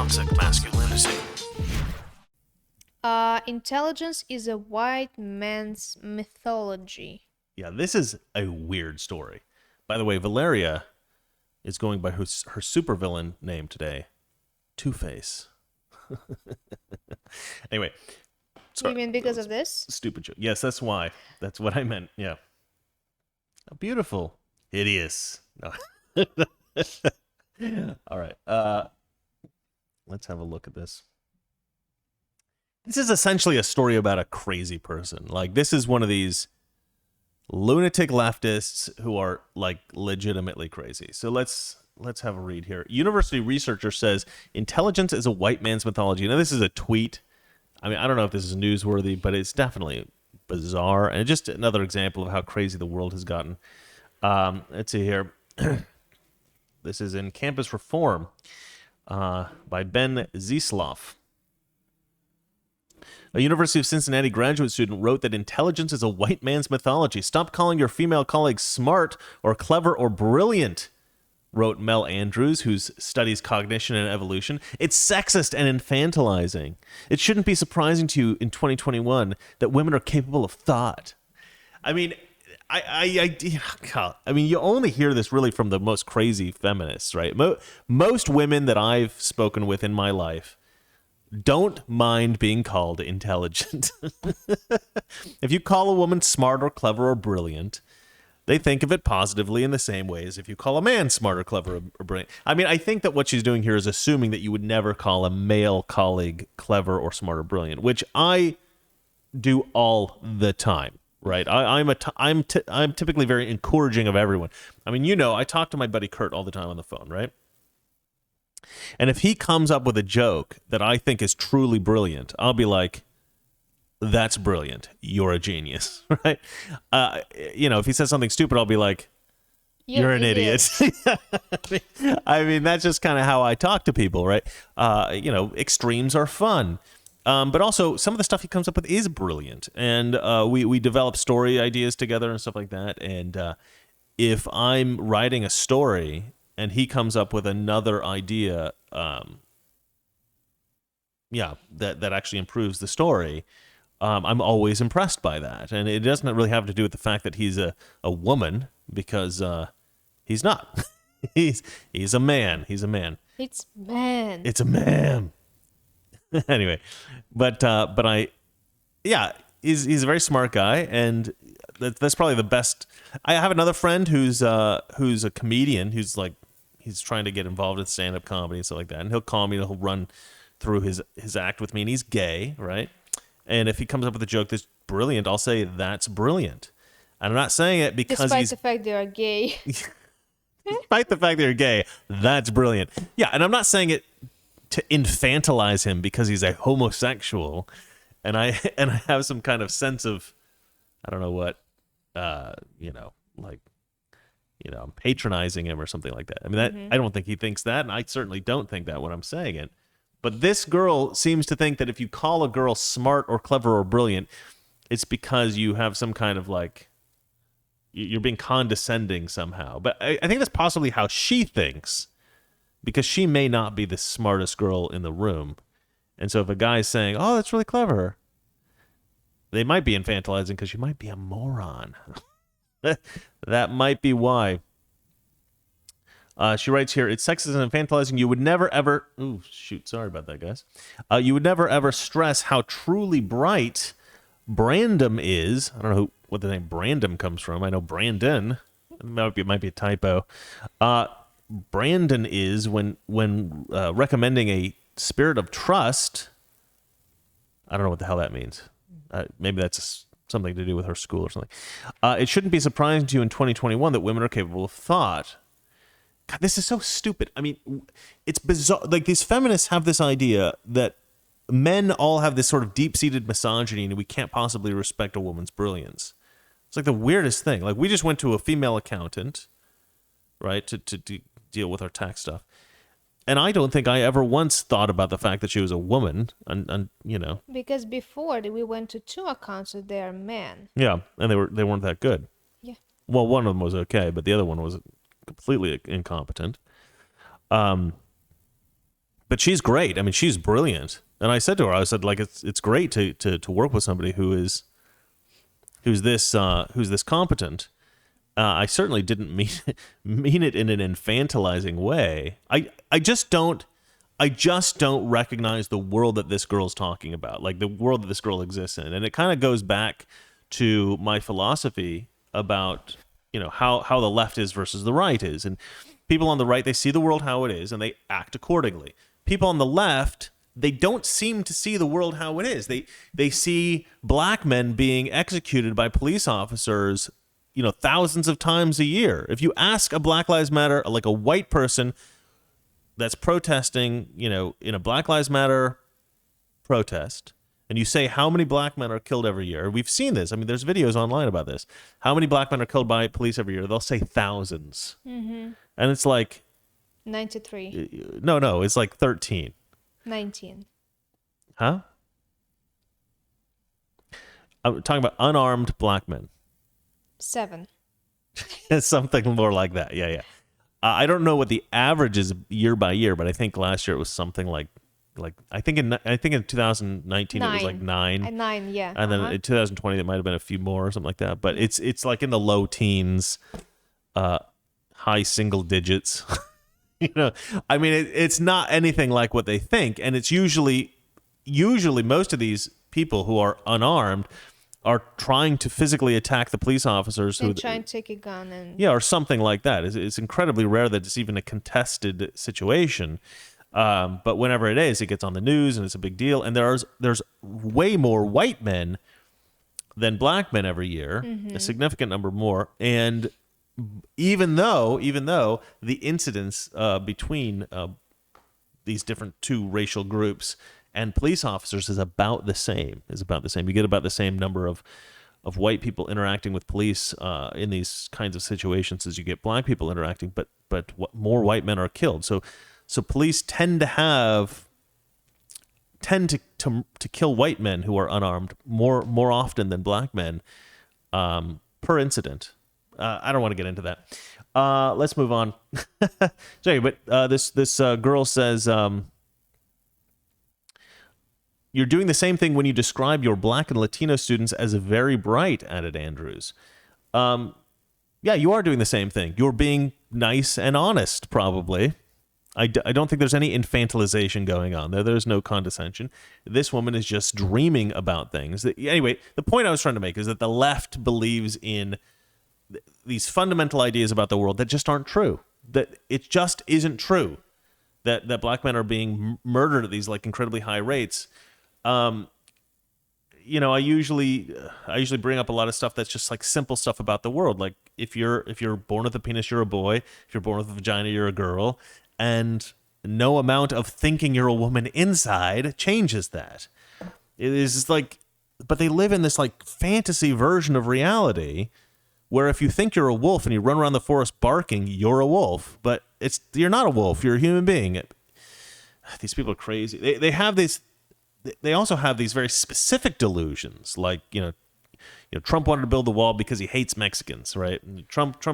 toxic masculinity. Intelligence is a white man's mythology. Yeah, this is a weird story. By the way, Valeria is going by her supervillain name today, Two-Face. Anyway. Sorry. You mean because of this? Stupid joke. Yes, that's why. That's what I meant. Yeah. Oh, beautiful. Hideous. No. All right. Let's have a look at this. This is essentially a story about a crazy person. Like, this is one of these lunatic leftists who are, like, legitimately crazy. So let's have a read here. University researcher says intelligence is a white man's mythology. Now, this is a tweet. I mean, I don't know if this is newsworthy, but it's definitely bizarre. And just another example of how crazy the world has gotten. Let's see here. This is in Campus Reform by Ben Zisloff. A University of Cincinnati graduate student wrote that intelligence is a white man's mythology. Stop calling your female colleagues smart or clever or brilliant, wrote Mel Andrews, who studies cognition and evolution. It's sexist and infantilizing. It shouldn't be surprising to you in 2021 that women are capable of thought. I mean, I mean, you only hear this really from the most crazy feminists, right? Most women that I've spoken with in my life don't mind being called intelligent. If you call a woman smart or clever or brilliant, they think of it positively in the same way as if you call a man smart or clever or brilliant. I mean, I think that what she's doing here is assuming that you would never call a male colleague clever or smart or brilliant, which I do all the time, right? I'm typically very encouraging of everyone. I mean, you know, I talk to my buddy Kurt all the time on the phone, right? And if he comes up with a joke that I think is truly brilliant, I'll be like, that's brilliant. You're a genius, right? You know, if he says something stupid, I'll be like, you're an idiot. I mean, that's just kind of how I talk to people, right? You know, extremes are fun. But also, some of the stuff he comes up with is brilliant. And we develop story ideas together and stuff like that. And if I'm writing a story and he comes up with another idea, that actually improves the story, I'm always impressed by that. And it doesn't really have to do with the fact that he's a woman, because he's not. he's a man. He's a man. It's man. It's a man. Anyway, but he's a very smart guy, and that's probably the best. I have another friend who's a comedian who's like, he's trying to get involved in stand-up comedy and stuff like that, and he'll call me and he'll run through his act with me, and he's gay, right? And if he comes up with a joke that's brilliant, I'll say that's brilliant. And I'm not saying it because despite the fact they are gay. Despite the fact they're gay, that's brilliant. Yeah, and I'm not saying it to infantilize him because he's a homosexual, and I have some kind of sense of, I don't know what, I'm patronizing him or something like that. I mean, I don't think he thinks that, and I certainly don't think that when I'm saying it. But this girl seems to think that if you call a girl smart or clever or brilliant, it's because you have some kind of, like, you're being condescending somehow. But I think that's possibly how she thinks, because she may not be the smartest girl in the room. And so if a guy's saying, oh, that's really clever, they might be infantilizing because you might be a moron. That might be why. She writes here, it's sexist and infantilizing. You would never, ever... Ooh, shoot. Sorry about that, guys. You would never, ever stress how truly bright Brandom is. I don't know what the name Brandom comes from. I know Brandon. It might be a typo. Brandon is when recommending a spirit of trust. I don't know what the hell that means. Maybe that's something to do with her school or something. It shouldn't be surprising to you in 2021 that women are capable of thought. God, this is so stupid. I mean, it's bizarre. Like, these feminists have this idea that men all have this sort of deep-seated misogyny and we can't possibly respect a woman's brilliance. It's like the weirdest thing. Like, we just went to a female accountant, right, to deal with our tax stuff. And I don't think I ever once thought about the fact that she was a woman, and you know. Because before we went to two accounts, so they are men. Yeah, and they weren't that good. Yeah. Well, one of them was okay, but the other one was completely incompetent. But but she's great. I mean, she's brilliant. And I said to her, I said, like, it's great to work with somebody who's this competent. I certainly didn't mean it in an infantilizing way. I just don't recognize the world that this girl's talking about, like the world that this girl exists in. And it kind of goes back to my philosophy about, how the left is versus the right is. And people on the right, they see the world how it is and they act accordingly. People on the left, they don't seem to see the world how it is. They see black men being executed by police officers, thousands of times a year. If you ask a Black Lives Matter, like a white person that's protesting, in a Black Lives Matter protest, and you say how many black men are killed every year, we've seen this. I mean, there's videos online about this. How many black men are killed by police every year? They'll say thousands. Mm-hmm. And it's like 93. No, it's like 13. 19. Huh? I'm talking about unarmed black men. 7. It's something more like that. Yeah. I don't know what the average is year by year, but I think last year it was something like I think in 2019 it was like 9. 9, yeah. And then in 2020 it might have been a few more or something like that. But it's like in the low teens, high single digits. I mean, it's not anything like what they think, and it's usually most of these people who are unarmed are trying to physically attack the police officers. They're trying to take a gun and... Yeah, or something like that. It's incredibly rare that it's even a contested situation. But whenever it is, it gets on the news and it's a big deal. And there's way more white men than black men every year, a significant number more. And even though the incidence between these different two racial groups and police officers is about the same. You get about the same number of white people interacting with police in these kinds of situations as you get black people interacting, but more white men are killed. So police tend to kill white men who are unarmed more often than black men per incident. I don't want to get into that. Let's move on. This girl says, you're doing the same thing when you describe your black and Latino students as very bright, added Andrews. Yeah, you are doing the same thing. You're being nice and honest, probably. I don't think there's any infantilization going on there. There's no condescension. This woman is just dreaming about things. Anyway, the point I was trying to make is that the left believes in these fundamental ideas about the world that just aren't true. That it just isn't true. That black men are being murdered at these like incredibly high rates. I usually bring up a lot of stuff that's just like simple stuff about the world. Like if you're born with a penis, you're a boy. If you're born with a vagina, you're a girl. And no amount of thinking you're a woman inside changes that. It is like, but they live in this like fantasy version of reality where if you think you're a wolf and you run around the forest barking, you're a wolf. But you're not a wolf. You're a human being. These people are crazy. They also have these very specific delusions, like Trump wanted to build the wall because he hates Mexicans, right? And Trump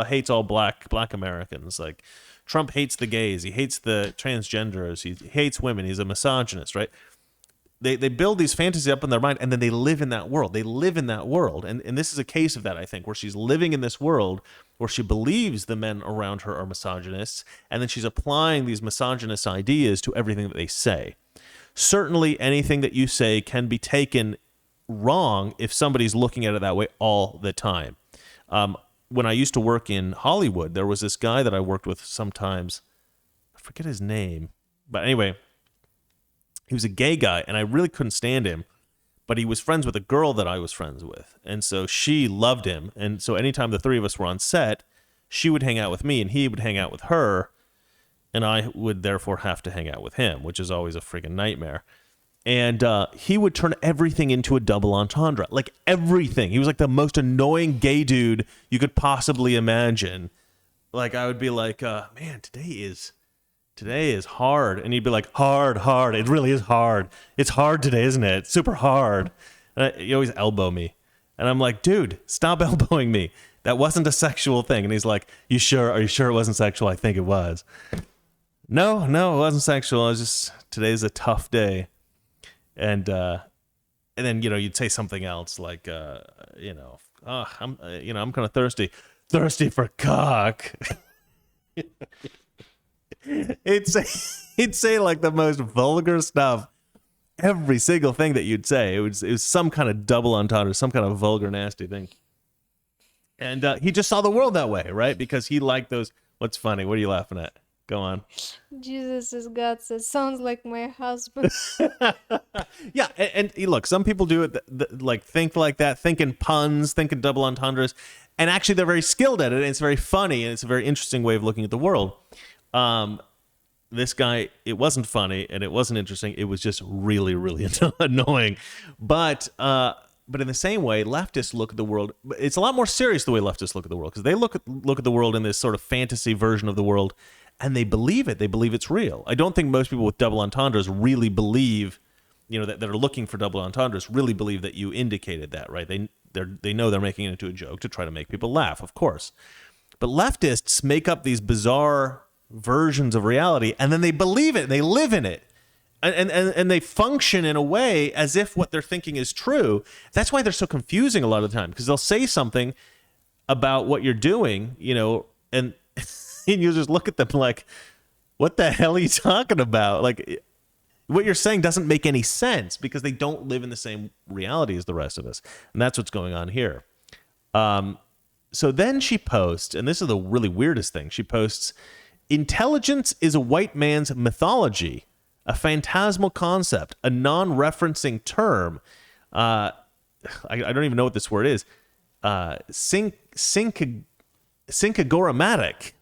hates all black Americans. Like Trump hates the gays, he hates the transgenders, he hates women, he's a misogynist, right? They build these fantasies up in their mind, and then they live in that world. And this is a case of that, I think, where she's living in this world where she believes the men around her are misogynists, and then she's applying these misogynist ideas to everything that they say. Certainly anything that you say can be taken wrong if somebody's looking at it that way all the time. When I used to work in Hollywood, there was this guy that I worked with sometimes. I forget his name. But anyway, he was a gay guy, and I really couldn't stand him. But he was friends with a girl that I was friends with. And so she loved him. And so anytime the three of us were on set, she would hang out with me, and he would hang out with her. And I would therefore have to hang out with him, which is always a freaking nightmare. And he would turn everything into a double entendre. Like everything. He was like the most annoying gay dude you could possibly imagine. Like I would be like, man, today is hard. And he'd be like, hard. It really is hard. It's hard today, isn't it? It's super hard. And he always elbow me. And I'm like, dude, stop elbowing me. That wasn't a sexual thing. And he's like, you sure? Are you sure it wasn't sexual? I think it was. No, it wasn't sexual. It was just today's a tough day, and then you'd say something else like oh, I'm kind of thirsty for cock. He'd say like the most vulgar stuff. Every single thing that you'd say, it was some kind of double entendre, some kind of vulgar, nasty thing. And he just saw the world that way, right? Because he liked those. What's funny? What are you laughing at? Go on. Jesus is God says, sounds like my husband. Yeah, and look, some people do it like think like that, think in puns, think in double entendres, and actually they're very skilled at it, and it's very funny, and it's a very interesting way of looking at the world. This guy, it wasn't funny and it wasn't interesting. It was just really, really annoying. But in the same way, leftists look at the world. It's a lot more serious the way leftists look at the world, because they look at the world in this sort of fantasy version of the world, and they believe it. They believe it's real. I don't think most people with double entendres really believe, that are looking for double entendres really believe that you indicated that, right? They know they're making it into a joke to try to make people laugh, of course. But leftists make up these bizarre versions of reality, and then they believe it, and they live in it. And they function in a way as if what they're thinking is true. That's why they're so confusing a lot of the time, because they'll say something about what you're doing, and and you just look at them like, what the hell are you talking about? Like, what you're saying doesn't make any sense, because they don't live in the same reality as the rest of us. And that's what's going on here. So then she posts, and this is the really weirdest thing. She posts, intelligence is a white man's mythology, a phantasmal concept, a non-referencing term. I don't even know what this word is. Syncagoramatic.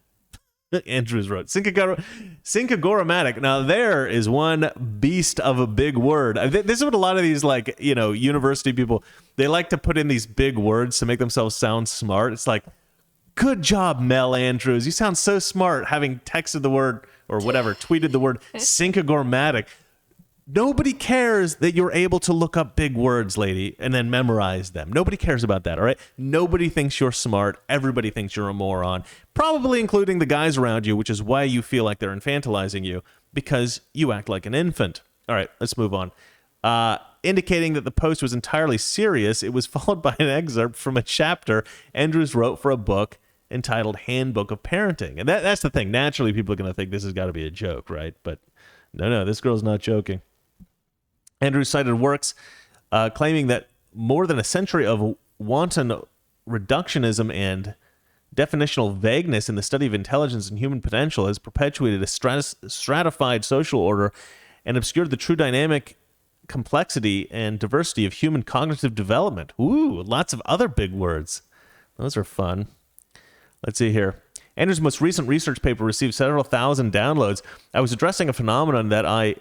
Andrews wrote syncagoramatic. Now there is one beast of a big word. This is what a lot of these university people, they like to put in these big words to make themselves sound smart. It's like, good job, Mel Andrews. You sound so smart, having texted the word or whatever, tweeted the word syncagoramatic. Nobody cares that you're able to look up big words, lady, and then memorize them. Nobody cares about that, all right? Nobody thinks you're smart. Everybody thinks you're a moron, probably including the guys around you, which is why you feel like they're infantilizing you, because you act like an infant. All right, let's move on. Indicating that the post was entirely serious, it was followed by an excerpt from a chapter Andrews wrote for a book entitled Handbook of Parenting. And that's the thing. Naturally, people are going to think this has got to be a joke, right? But no, this girl's not joking. Andrews cited works claiming that more than a century of wanton reductionism and definitional vagueness in the study of intelligence and human potential has perpetuated a stratified social order and obscured the true dynamic complexity and diversity of human cognitive development. Ooh, lots of other big words. Those are fun. Let's see here. Andrew's most recent research paper received several thousand downloads. I was addressing a phenomenon that I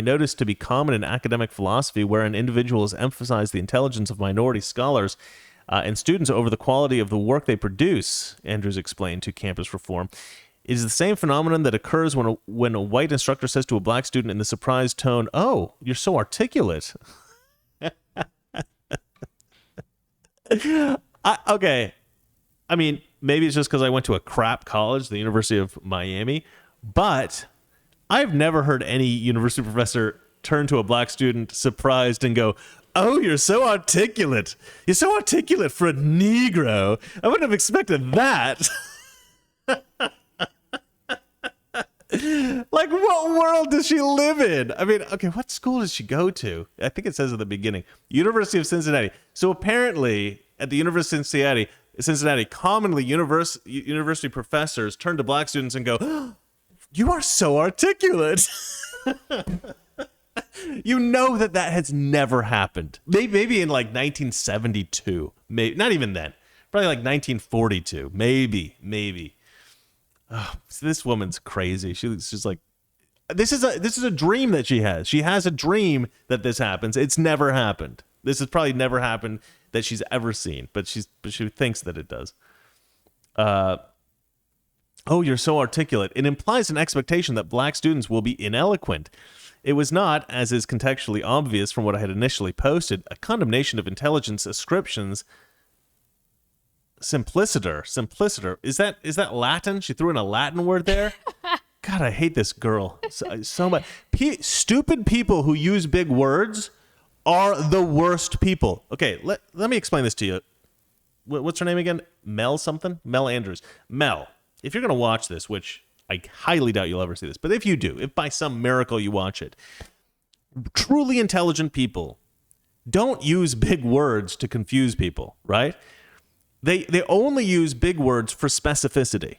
noticed to be common in academic philosophy, wherein individuals emphasize the intelligence of minority scholars and students over the quality of the work they produce, Andrews explained to Campus Reform. It is the same phenomenon that occurs when a white instructor says to a black student in the surprised tone, "Oh, you're so articulate." Okay. I mean, maybe it's just because I went to a crap college, the University of Miami, but I've never heard any university professor turn to a black student surprised and go, "Oh, you're so articulate. You're so articulate for a Negro. I wouldn't have expected that." Like, what world does she live in? I mean, okay, what school does she go to? I think it says at the beginning, University of Cincinnati. So apparently, at the University of Cincinnati, commonly university professors turn to black students and go, "Oh, you are so articulate." You know that has never happened. Maybe in like 1972. Maybe not even then. Probably like 1942. Maybe. Oh, this woman's crazy. She's just like, this is a dream that she has. She has a dream that this happens. It's never happened. This has probably never happened that she's ever seen, but she thinks that it does. Oh, you're so articulate. It implies an expectation that black students will be ineloquent. It was not, as is contextually obvious from what I had initially posted, a condemnation of intelligence ascriptions. Simpliciter. Is that Latin? She threw in a Latin word there. God, I hate this girl so much. Stupid people who use big words are the worst people. Okay, let me explain this to you. What's her name again? Mel something? Mel Andrews. Mel, if you're going to watch this, which I highly doubt you'll ever see this, but if you do, if by some miracle you watch it, truly intelligent people don't use big words to confuse people, right? They only use big words for specificity.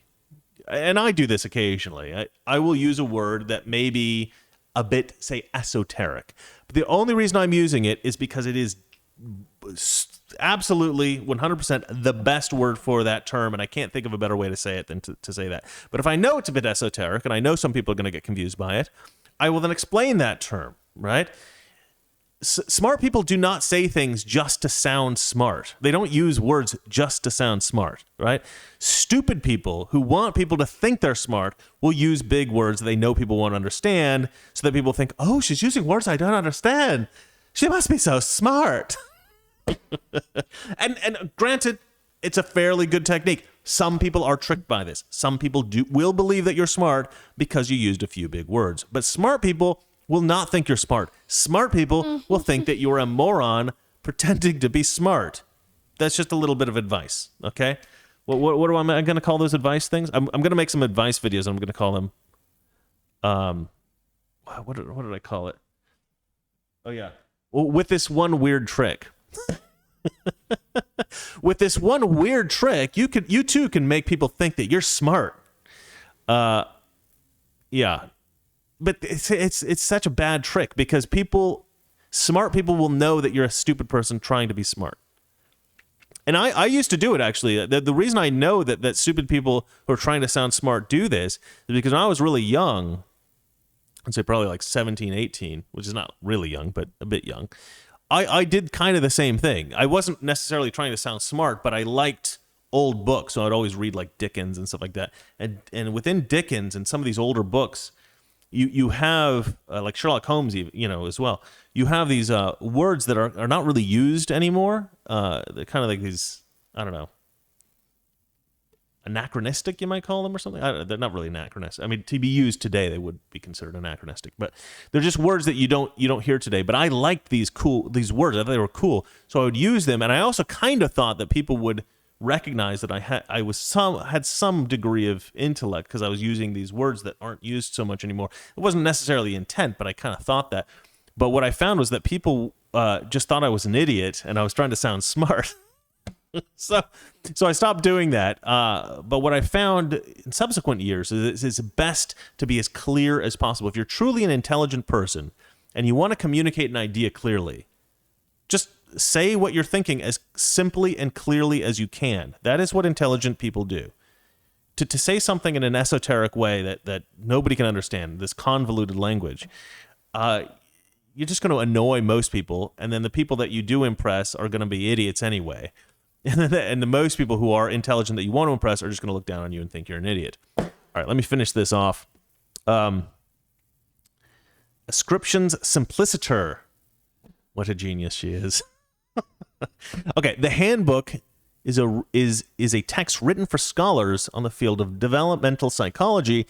And I do this occasionally. I will use a word that may be a bit, say, esoteric. But the only reason I'm using it is because it is absolutely 100% the best word for that term, and I can't think of a better way to say it than to say that. But if I know it's a bit esoteric, and I know some people are going to get confused by it, I will then explain that term, right? Smart people do not say things just to sound smart. They don't use words just to sound smart, right? Stupid people who want people to think they're smart will use big words that they know people won't understand, so that people think, oh, she's using words I don't understand. She must be so smart. and granted, it's a fairly good technique. Some people are tricked by this. Some people will believe that you're smart because you used a few big words. But smart people will not think you're smart. Smart people will think that you're a moron pretending to be smart. That's just a little bit of advice, okay? What am I going to call those advice things? I'm going to make some advice videos. I'm going to call them, what did I call it? Oh, yeah. Well, with this one weird trick. With this one weird trick, you too can make people think that you're smart. Yeah. But it's such a bad trick because smart people will know that you're a stupid person trying to be smart. And I used to do it, actually. The reason I know that stupid people who are trying to sound smart do this is because when I was really young, I'd say probably like 17, 18, which is not really young, but a bit young, I did kind of the same thing. I wasn't necessarily trying to sound smart, but I liked old books, so I'd always read like Dickens and stuff like that. And within Dickens and some of these older books, you have like Sherlock Holmes, as well. You have these words that are not really used anymore. They're kind of like these, I don't know, anachronistic, you might call them, or something. They're not really anachronistic. I mean, to be used today, they would be considered anachronistic. But they're just words that you don't hear today. But I liked these words. I thought they were cool, so I would use them. And I also kind of thought that people would recognize that I had some degree of intellect because I was using these words that aren't used so much anymore. It wasn't necessarily intent, but I kind of thought that. But what I found was that people just thought I was an idiot and I was trying to sound smart. So I stopped doing that. But what I found in subsequent years is it's best to be as clear as possible. If you're truly an intelligent person and you want to communicate an idea clearly, just say what you're thinking as simply and clearly as you can. That is what intelligent people do. To say something in an esoteric way that nobody can understand, this convoluted language, you're just going to annoy most people, and then the people that you do impress are going to be idiots anyway. And the most people who are intelligent that you want to impress are just going to look down on you and think you're an idiot. All right, let me finish this off. Ascriptions simpliciter. What a genius she is. Okay, the handbook is a text written for scholars on the field of developmental psychology.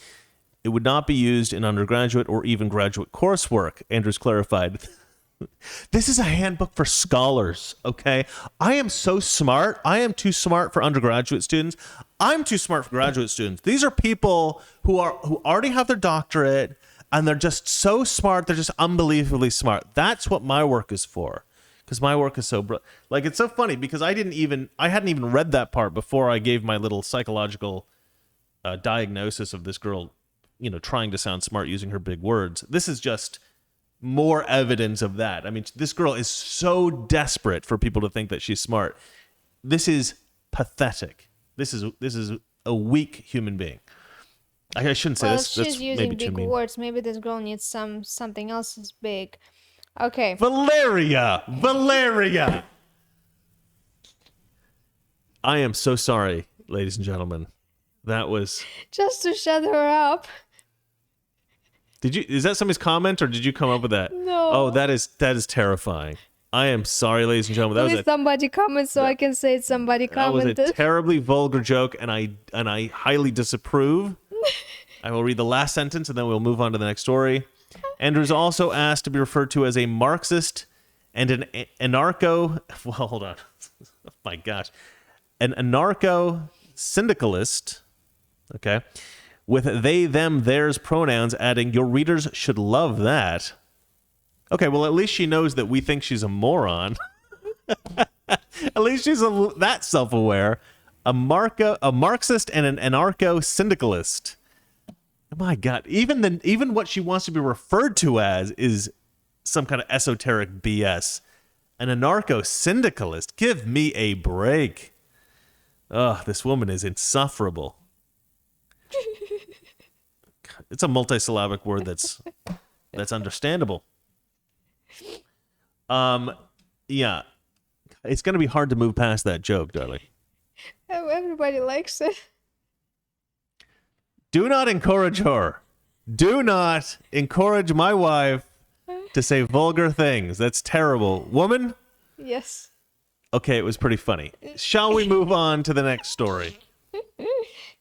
It would not be used in undergraduate or even graduate coursework, Andrews clarified. This is a handbook for scholars, okay? I am so smart. I am too smart for undergraduate students. I'm too smart for graduate students. These are people who already have their doctorate, and they're just so smart. They're just unbelievably smart. That's what my work is for. Because my work is so like, it's so funny because I hadn't even read that part before I gave my little psychological diagnosis of this girl, trying to sound smart using her big words. This is just more evidence of that. I mean, this girl is so desperate for people to think that she's smart. This is pathetic. This is a weak human being. I shouldn't say this. She's using big words. Maybe this girl needs something else is big. Okay. Valeria! I am so sorry, ladies and gentlemen. That was... Just to shut her up. Is that somebody's comment, or did you come up with that? No. Oh, that is terrifying. I am sorry, ladies and gentlemen. That was somebody comment, so I can say somebody commented. That was a terribly vulgar joke, and I highly disapprove. I will read the last sentence and then we'll move on to the next story. Andrew's also asked to be referred to as a Marxist and an anarcho. Well, hold on. Oh my gosh. An anarcho syndicalist. Okay. With they, them, theirs pronouns, adding, your readers should love that. Okay, well, at least she knows that we think she's a moron. At least she's that self-aware. A Marxist and an anarcho-syndicalist. Oh my God. Even what she wants to be referred to as is some kind of esoteric BS. An anarcho-syndicalist. Give me a break. Ugh, this woman is insufferable. It's a multisyllabic word that's understandable. Yeah. It's going to be hard to move past that joke, darling. Oh, everybody likes it. Do not encourage her. Do not encourage my wife to say vulgar things. That's terrible. Woman? Yes. Okay, it was pretty funny. Shall we move on to the next story?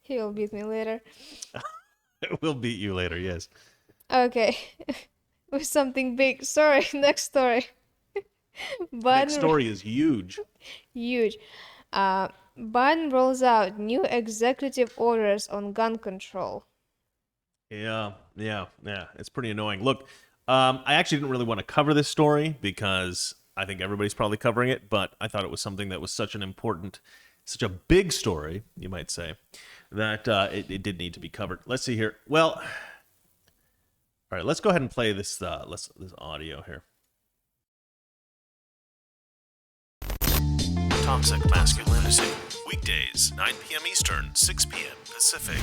He will beat me later. We'll beat you later, yes. Okay. With something big. Sorry, next story. Next story is huge. Huge. Biden rolls out new executive orders on gun control. Yeah. It's pretty annoying. Look, I actually didn't really want to cover this story because I think everybody's probably covering it, but I thought it was something that was such a big story, you might say, that it did need to be covered. Let's see here. Well, all right, let's go ahead and play this audio here. Toxic Masculinity. Weekdays, 9 p.m. Eastern, 6 p.m. Pacific.